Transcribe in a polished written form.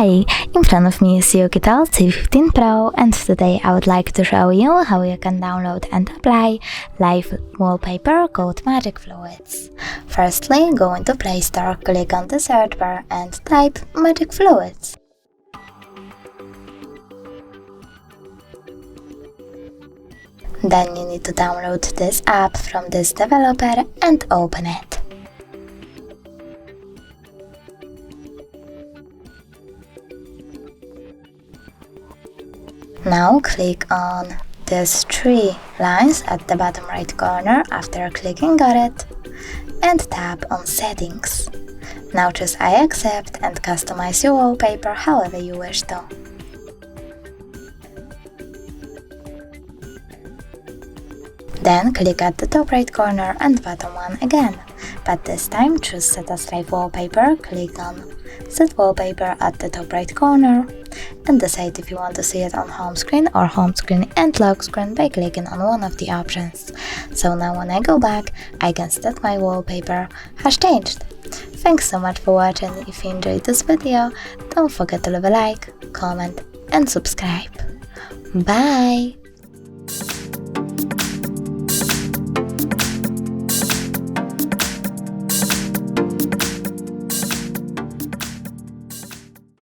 Hi! In front of me is OUKITEL C15 Pro, and today I would like to show you how you can download and apply live wallpaper called Magic Fluids. Firstly, go into Play Store, click on the search bar and type Magic Fluids. Then you need to download this app from this developer and open it. Now click on these three lines at the bottom right corner after clicking on it and tap on Settings. Now choose I accept and customize your wallpaper however you wish to. Then click at the top right corner and bottom one again, but this time choose Set as Live Wallpaper, click on Set Wallpaper at the top right corner and decide if you want to see it on home screen or home screen and lock screen by clicking on one of the options. So now when I go back, I can see that my wallpaper has changed. Thanks so much for watching. If you enjoyed this video, don't forget to leave a like, comment and subscribe. Bye!